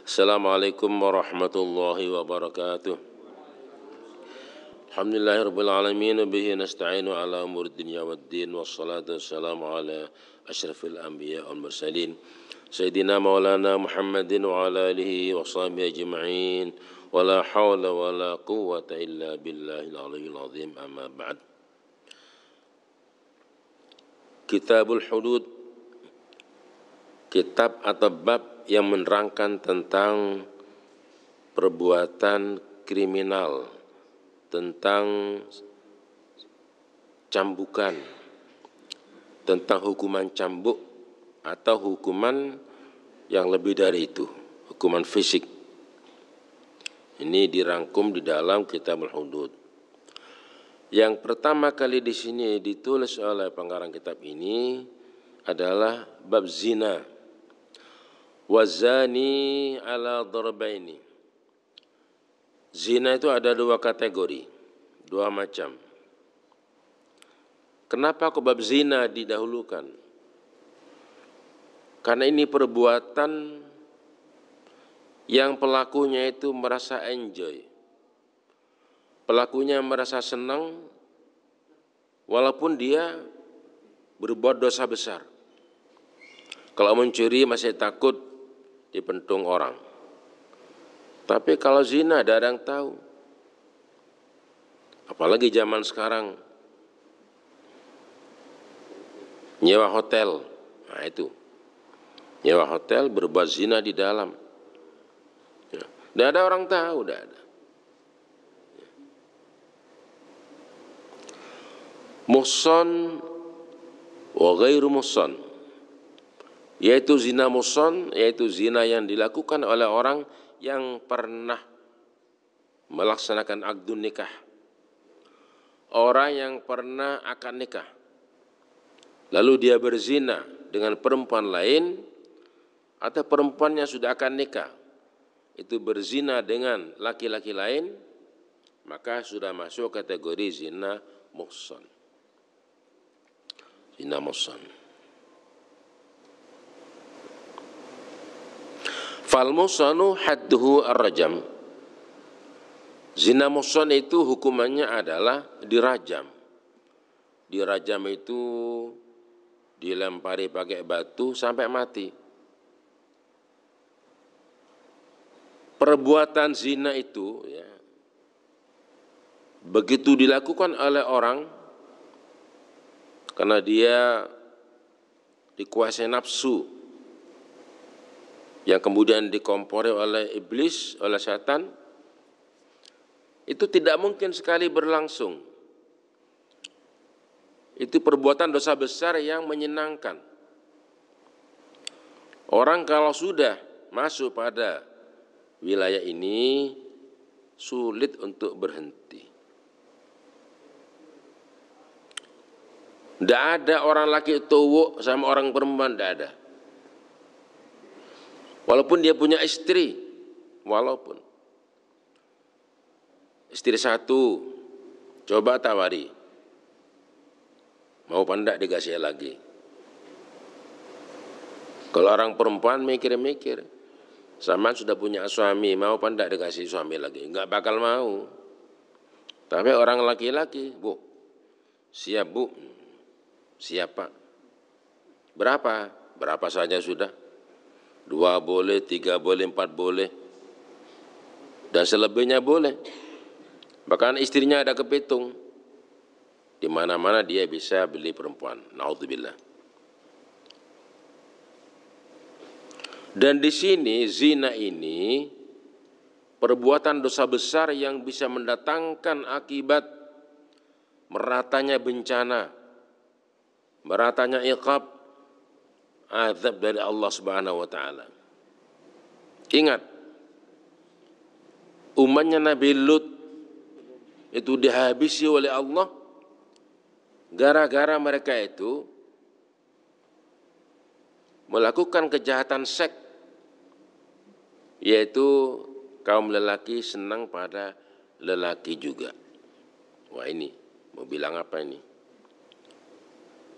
Assalamualaikum warahmatullahi wabarakatuh. Alhamdulillahirabbil alamin bihi nasta'inu ala umuri dunya waddin wassalatu wassalamu ala asyrafil anbiya wal mursalin sayyidina maulana Muhammadin wa ala alihi wa sahbihi ajma'in wa la haula wa la quwwata illa billahil aliyyil azim amma ba'd. Kitabul Hudud, kitab atau bab yang menerangkan tentang perbuatan kriminal, tentang cambukan, tentang hukuman cambuk atau hukuman yang lebih dari itu, hukuman fisik. Ini dirangkum di dalam Kitabul Hudud. Yang pertama kali di sini ditulis oleh pengarang kitab ini adalah bab zina. Wazani ala darbaini. Zina itu ada dua kategori, dua macam. Kenapa kok bab zina didahulukan? Karena ini perbuatan yang pelakunya itu merasa enjoy. Pelakunya merasa senang walaupun dia berbuat dosa besar. Kalau mencuri masih takut dipentung orang. Tapi kalau zina ada yang tahu. Apalagi zaman sekarang. Nyewa hotel. Nah itu. Nyewa hotel berbuat zina di dalam. Ya. Tidak ada orang tahu. Tidak ada. Ya. Muhsan wa ghairu muhsan. Yaitu zina muhsan, yaitu zina yang dilakukan oleh orang yang pernah melaksanakan akdun nikah. Orang yang pernah akad nikah. Lalu dia berzina dengan perempuan lain atau perempuannya sudah akad nikah. Itu berzina dengan laki-laki lain, maka sudah masuk kategori zina muhsan. Zina muhsan. Fal muhsanu hadduhu ar-rajam. Zina muhsan itu hukumannya adalah dirajam. Dirajam itu dilempari pakai batu sampai mati. Perbuatan zina itu ya, begitu dilakukan oleh orang karena dia dikuasai nafsu yang kemudian dikompori oleh iblis, oleh setan, itu tidak mungkin sekali berlangsung. Itu perbuatan dosa besar yang menyenangkan. Orang kalau sudah masuk pada wilayah ini, sulit untuk berhenti. Tidak ada orang laki tuwuk sama orang perempuan, tidak ada. Walaupun dia punya istri, walaupun istri satu, coba tawari, mau pandak dikasih lagi. Kalau orang perempuan mikir-mikir, sama sudah punya suami, mau pandak dikasih suami lagi, enggak bakal mau. Tapi orang laki-laki, bu, siap bu, siap pak, berapa? Berapa saja sudah. 2 boleh, 3 boleh, 4 boleh. Dan selebihnya boleh. Bahkan istrinya ada kepitung. Di mana-mana dia bisa beli perempuan. Naudzubillah. Dan di sini zina ini perbuatan dosa besar yang bisa mendatangkan akibat meratanya bencana, meratanya iqab, azab dari Allah Subhanahu wa taala. Ingat, umatnya Nabi Lut itu dihabisi oleh Allah gara-gara mereka itu melakukan kejahatan seks, yaitu kaum lelaki senang pada lelaki juga. Wah ini, mau bilang apa ini?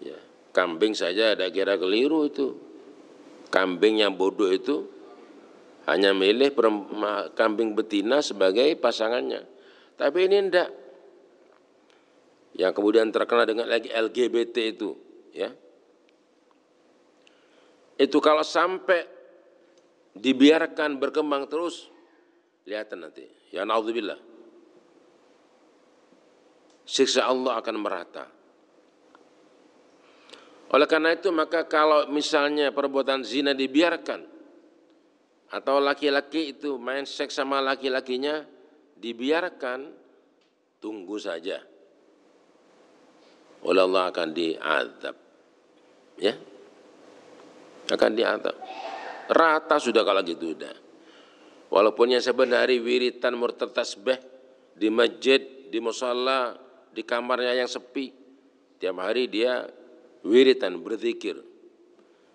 Ya. Kambing saja ada kira keliru itu. Kambing yang bodoh itu hanya milih kambing betina sebagai pasangannya. Tapi ini enggak. Yang kemudian terkenal dengan lagi LGBT itu, ya. Itu kalau sampai dibiarkan berkembang terus, lihatan nanti. Ya naudzubillah. Siksa Allah akan merata. Oleh karena itu maka kalau misalnya perbuatan zina dibiarkan atau laki-laki itu main seks sama laki-lakinya dibiarkan, tunggu saja. Oleh Allah akan diazab. Ya. Akan diazab. Rata sudah kalau gitu udah. Walaupun yang sebenarnya wiritan murtatasbih di masjid, di musala, di kamarnya yang sepi, tiap hari dia wiritan berzikir.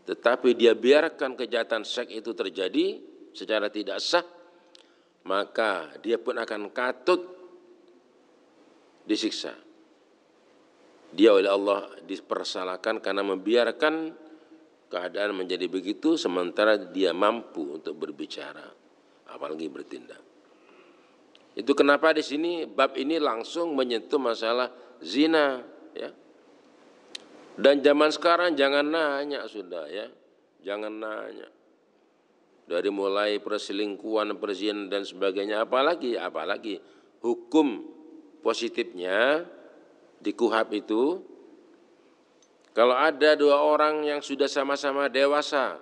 Tetapi dia biarkan kejahatan seks itu terjadi secara tidak sah, maka dia pun akan katut disiksa. Dia oleh Allah dipersalahkan karena membiarkan keadaan menjadi begitu sementara dia mampu untuk berbicara, apalagi bertindak. Itu kenapa di sini bab ini langsung menyentuh masalah zina, ya. Dan zaman sekarang jangan nanya sudah, ya. Jangan nanya. Dari mulai perselingkuhan, perzinahan dan sebagainya, apalagi hukum positifnya di KUHP itu, kalau ada dua orang yang sudah sama-sama dewasa,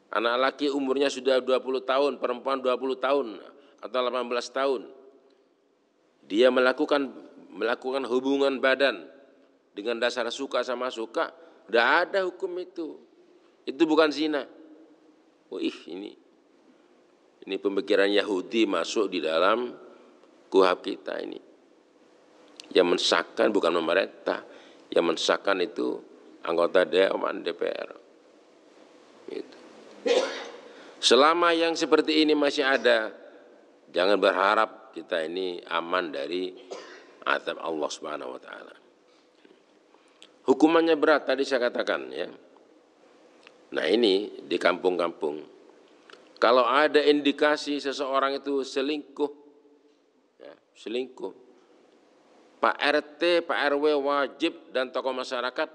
anak laki umurnya sudah 20 tahun, perempuan 20 tahun atau 18 tahun, dia melakukan hubungan badan dengan dasar suka sama suka, tidak ada hukum itu. Itu bukan zina. Ini pemikiran Yahudi masuk di dalam KUHP kita ini. Yang mensahkan bukan pemerintah, yang mensahkan itu anggota Dewan DPR. Gitu. Selama yang seperti ini masih ada, jangan berharap kita ini aman dari azab Allah Subhanahu wa taala. Hukumannya berat tadi saya katakan, ya. Nah ini di kampung-kampung, kalau ada indikasi seseorang itu selingkuh, ya, selingkuh, Pak RT, Pak RW wajib dan tokoh masyarakat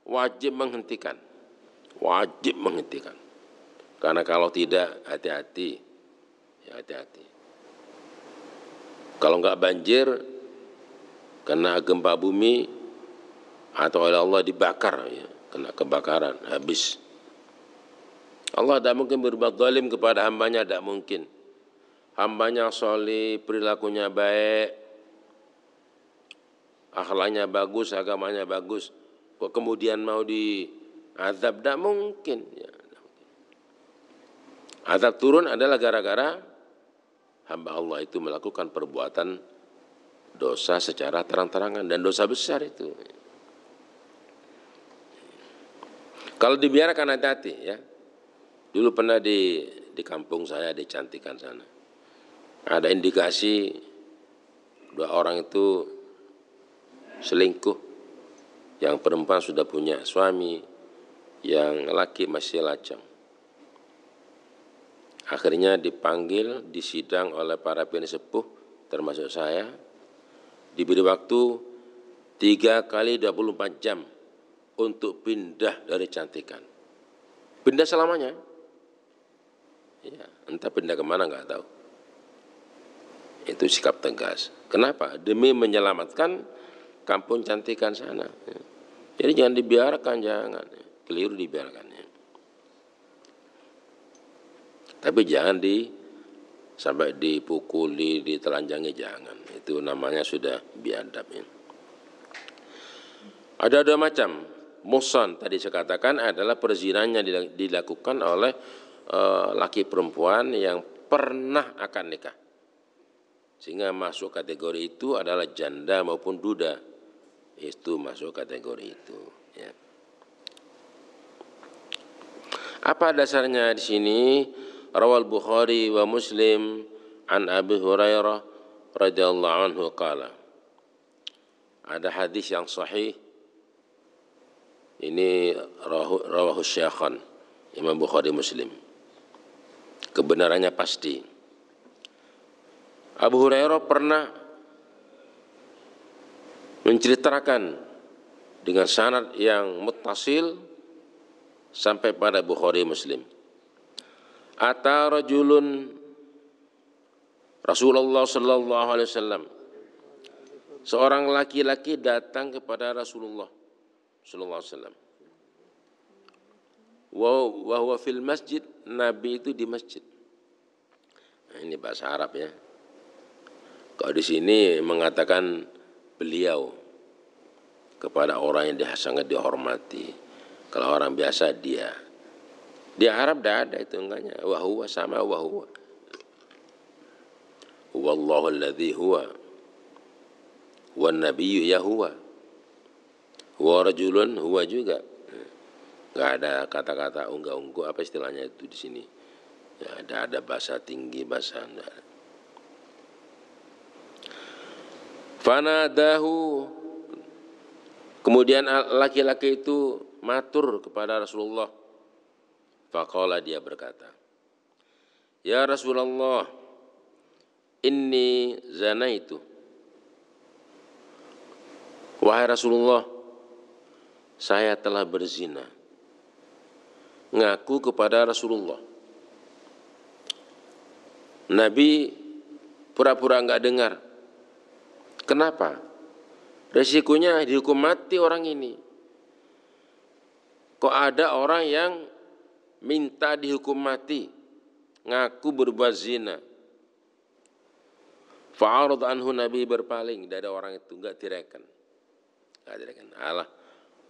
wajib menghentikan, karena kalau tidak hati-hati, ya hati-hati. Kalau enggak banjir, kena gempa bumi, atau oleh Allah dibakar, ya, kena kebakaran, habis. Allah tidak mungkin berbuat zalim kepada hambanya, tidak mungkin. Hambanya soleh, perilakunya baik, akhlaknya bagus, agamanya bagus, kok kemudian mau diazab? Tidak mungkin. Ya, azab turun adalah gara-gara hamba Allah itu melakukan perbuatan dosa secara terang-terangan, dan dosa besar itu. Kalau dibiarkan hati-hati, ya. Dulu pernah di kampung saya, di Cantikan sana, ada indikasi dua orang itu selingkuh. Yang perempuan sudah punya suami, yang laki masih lajang. Akhirnya dipanggil, disidang oleh para pensepuh, termasuk saya, diberi waktu 3 kali 24 jam untuk pindah dari Cantikan. Pindah selamanya. Ya, entah pindah kemana nggak tahu. Itu sikap tegas. Kenapa? Demi menyelamatkan kampung Cantikan sana. Ya. Jadi jangan dibiarkan, jangan. Keliru dibiarkannya. Tapi jangan sampai dipukuli, ditelanjangi, jangan. Itu namanya sudah biadab. Ya. Ada dua macam. Muhsan tadi saya katakan adalah perzinahan yang dilakukan oleh laki perempuan yang pernah akan nikah, sehingga masuk kategori itu adalah janda maupun duda, itu masuk kategori itu. Ya. Apa dasarnya di sini? Rawal Bukhari wa Muslim an Abi Hurairah radhiyallahu anhu qala. Ada hadis yang sahih. Ini rawahu Syekhan Imam Bukhari Muslim. kebenarannya pasti. Abu Hurairah pernah menceritakan dengan sanad yang muttasil sampai pada Bukhari Muslim. Ata rajulun Rasulullah sallallahu alaihi wasallam. Seorang laki-laki datang kepada Rasulullah sallallahu alaihi wasallam. Wa huwa fil masjid, Nabi itu di masjid. Nah, ini bahasa Arab ya. Kalau di sini mengatakan beliau kepada orang yang sangat dihormati. Kalau orang biasa dia. Di Arab tidak ada itu enggaknya. Wa huwa sama wa huwa. Wallahu alladhi huwa. Wan nabiyyu ya huwa. Huwa rajulun huwa juga. Enggak ada kata-kata unggah-ungguh apa istilahnya itu di sini. Ya, ada bahasa tinggi, bahasa enggak. Fanadahu. Kemudian laki-laki itu matur kepada Rasulullah. Faqala, dia berkata, ya Rasulullah, inni zanaitu. Wahai Rasulullah, saya telah berzina. Ngaku kepada Rasulullah. Nabi pura-pura enggak dengar. Kenapa? Resikonya dihukum mati orang ini. Kok ada orang yang minta dihukum mati, ngaku berbuat zina. Fa'arad anhu, Nabi berpaling dari orang itu, enggak direken. Enggak direken. Alah,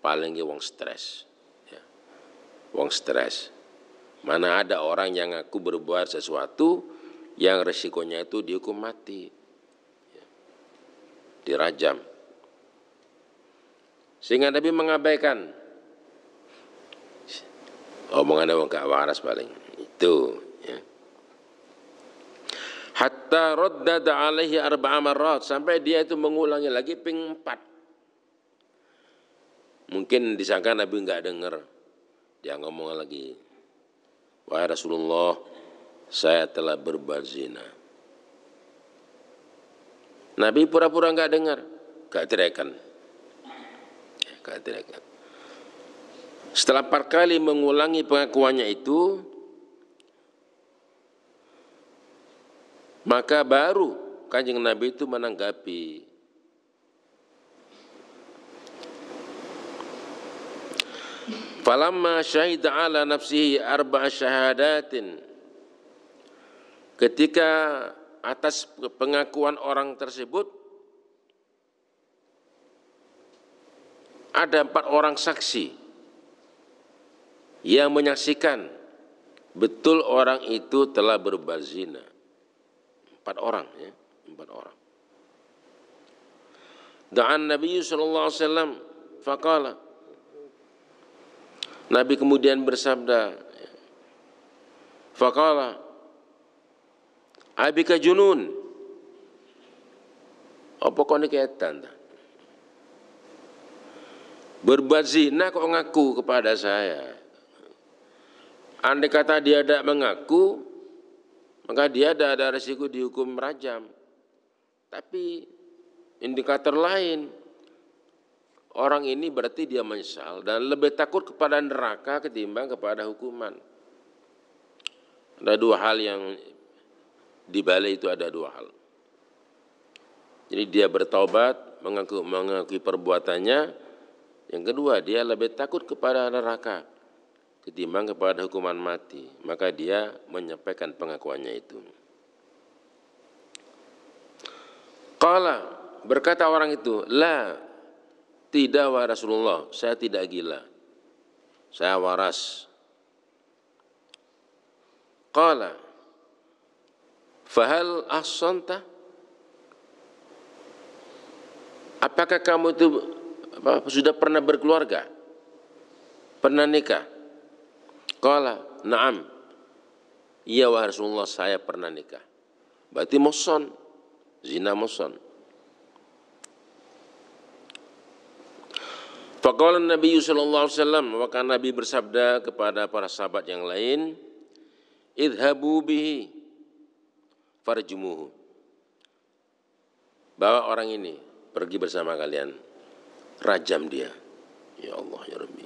paling wong stres. Ya. Wong stres. Mana ada orang yang ngaku berbuat sesuatu yang resikonya itu dihukum mati. Ya. Dirajam. Sehingga Nabi mengabaikan omongan orang gak waras paling itu ya. Hatta raddada alaihi arba'a marrat, sampai dia itu mengulangi lagi ping 4. Mungkin disangka Nabi enggak dengar. Dia ngomong lagi, wahai Rasulullah, saya telah berbuat zina. Nabi pura-pura enggak dengar, enggak teriakan. Enggak teriakan. Setelah 4 kali mengulangi pengakuannya itu, maka baru Kanjeng Nabi itu menanggapi. Falamma syahida ala nafsihi 4 syahadatin. Ketika atas pengakuan orang tersebut ada 4 orang saksi yang menyaksikan betul orang itu telah berbuat zina. 4 orang ya, 4 orang. Da'an Nabi sallallahu alaihi wasallam faqala. Nabi kemudian bersabda, faqala abika junun. Apa kau ni ketan? Berbuat zina kok ngaku kepada saya? Andai kata dia tidak mengaku, maka dia ada resiko dihukum rajam. Tapi indikator lain, orang ini berarti dia menyesal dan lebih takut kepada neraka ketimbang kepada hukuman. Ada 2 hal yang di balik itu, ada 2 hal. Jadi dia bertaubat, mengakui perbuatannya. Yang kedua, dia lebih takut kepada neraka ketimbang kepada hukuman mati, maka dia menyampaikan pengakuannya itu. Qala, berkata orang itu, la, tidak wahai Rasulullah, saya tidak gila, saya waras. Qala, fahal ahsanta, apakah kamu itu sudah pernah berkeluarga, pernah nikah? Qala, na'am. Iya wahai Rasulullah, saya pernah nikah. Berarti muhsan, zina muhsan. Faqala Nabi sallallahu alaihi wasallam, maka Nabi bersabda kepada para sahabat yang lain, idhabu bihi farjumuhu. Bawa orang ini pergi bersama kalian, rajam dia. Ya Allah ya Rabbi.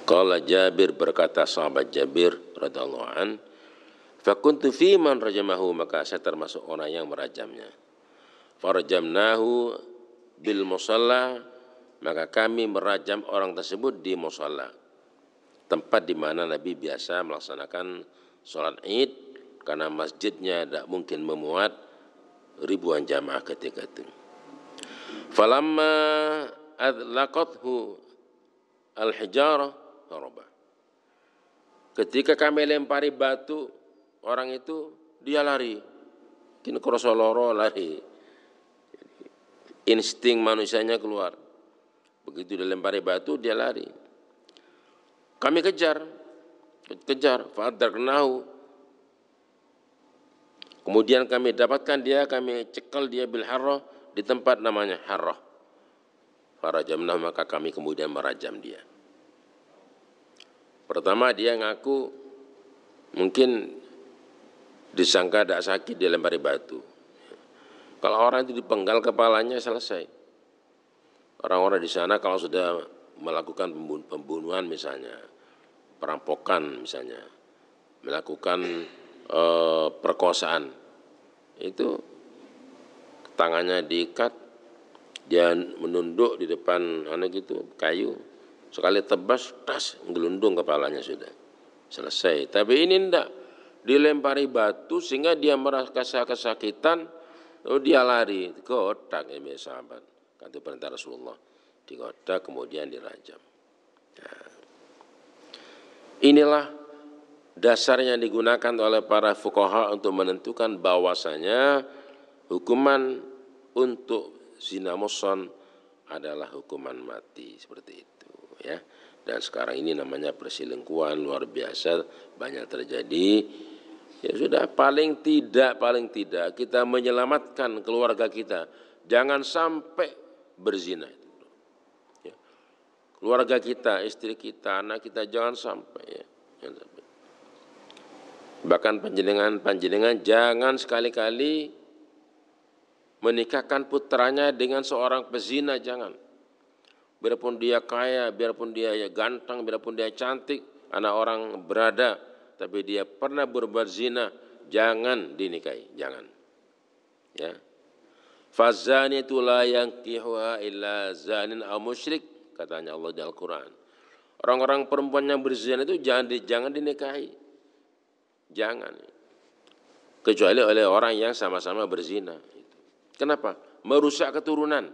Qala Jabir, berkata sahabat Jabir radhiyallahu an, fakuntu fi man rajamahu, maka saya termasuk orang yang merajamnya. Farajamnahu bil musalla, maka kami merajam orang tersebut di musalla, tempat di mana Nabi biasa melaksanakan sholat Id, karena masjidnya tidak mungkin memuat ribuan jamaah ketika itu. Falamma adlaqathu al-hijarah haraba. Ketika kami lempari batu orang itu, dia lari. Kini krosoloro lari. Insting manusianya keluar. Begitu dilempari batu, dia lari. Kami kejar, fa'adarnahu. Kemudian kami dapatkan dia, kami cekal dia bil harrah, di tempat namanya harrah. Farajamnahu, maka kami kemudian merajam dia. Pertama dia ngaku mungkin disangka tidak sakit, dia lempari batu. Kalau orang itu dipenggal kepalanya selesai. Orang-orang di sana kalau sudah melakukan pembunuhan misalnya, perampokan misalnya, melakukan perkosaan, itu tangannya diikat, dia menunduk di depan kayu, sekali tebas, tas, gelundung kepalanya sudah selesai. Tapi ini enggak, dilempari batu sehingga dia merasa kesakitan, lalu dia lari, godak ini sahabat, kata perintah Rasulullah, digodak kemudian dirajam. Nah, inilah dasarnya digunakan oleh para fuqaha untuk menentukan bahwasanya hukuman untuk zina muhsan adalah hukuman mati, seperti itu ya. Dan sekarang ini namanya perselingkuhan luar biasa banyak terjadi. Ya sudah, paling tidak kita menyelamatkan keluarga kita, jangan sampai berzina. Ya. Keluarga kita, istri kita, anak kita jangan sampai ya. Jangan sampai. Bahkan panjenengan jangan sekali-kali menikahkan putranya dengan seorang pezina, jangan. Biarpun dia kaya, biarpun dia ganteng, biarpun dia cantik, anak orang berada, tapi dia pernah berbuat zina, jangan dinikahi, jangan. Ya. Fazaniyatu la yankihuha illa zanin aw musyrik, katanya Allah di Al-Qur'an. Orang-orang perempuan yang berzina itu jangan dinikahi. Jangan, kecuali oleh orang yang sama-sama berzina. Kenapa? Merusak keturunan.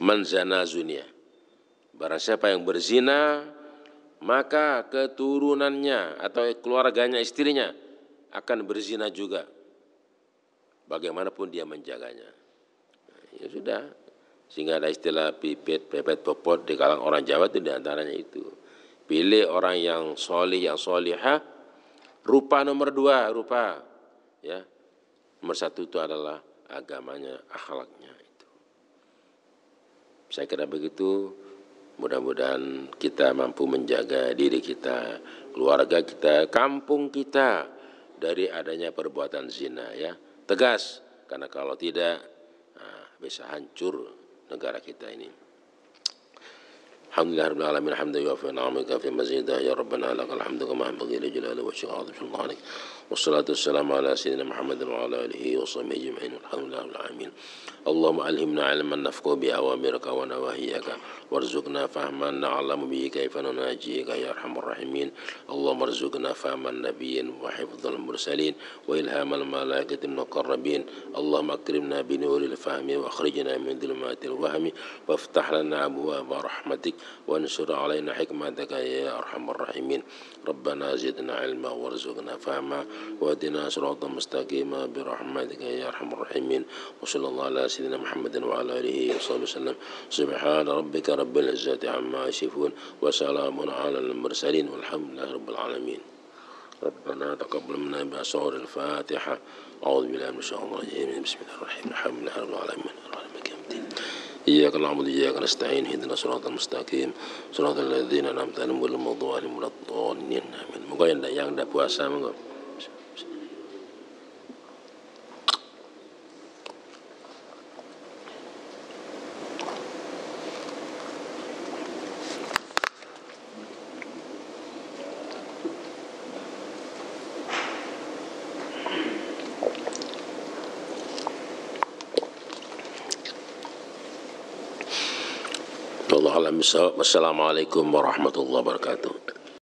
Man zana zunia. Barang siapa yang berzina, maka keturunannya atau keluarganya, istrinya akan berzina juga. Bagaimanapun dia menjaganya. Ya sudah. Sehingga ada istilah pipit, pepet, popot di kalangan orang Jawa itu diantaranya itu. Pilih orang yang solih, yang solihah. Rupa nomor 2, rupa. Ya, nomor 1 itu adalah agamanya, akhlaknya itu. Saya kira begitu. Mudah-mudahan kita mampu menjaga diri kita, keluarga kita, kampung kita dari adanya perbuatan zina. Ya, tegas. Karena kalau tidak, bisa hancur negara kita ini. Alhamdulillah rabbil alamin, hamdan yuwaffi ni'amaka fi mazidah, ya rabbana lakal hamdu kama yanbaghi li jalali wajhika wa 'azimi sultanik. Wassalatu wassalamu ala sayyidina Muhammadin wa ala alihi wa sahbihi ajma'in. Alhamdulillah rabbil alamin. Allahumma alhimna 'ilman nafqahu bi awamirika wa nawahiyaka, warzuqna fahman na'lamu bihi kaifa nunajika ya arhamar rahimin. Allahumma arzuqna fahman nabiyyin wa hifdzal mursalin wa ilhamal malaikatil muqarrabin. Allahumma akrimna bi nuril fahmi wa akhrijna min dhulumatil wahmi waftah lana abwaaba rahmatik وانشر علينا حكمتك يا أرحم الراحمين. ربنا زدنا علما وارزقنا فهما واهدنا صراطا مستقيما برحمتك يا أرحم الراحمين. وصلى الله على سيدنا محمد وعلى آله وصحبه وسلم. سبحان ربك رب العزة عما يصفون وسلام على المرسلين والحمد لله رب العالمين. ربنا تقبل منا بأسرار الفاتحة. أعوذ بالله من الشيطان الرجيم. بسم الله الرحمن الرحيم. الحمد لله رب العالمين. إياك نعبد وإياك نستعين اهدنا الصراط المستقيم صراط الذين أنعمت عليهم غير المغضوب عليهم ولا الضالين آمين. Moga yang ndak puasa moga. Wassalamualaikum warahmatullahi wabarakatuh.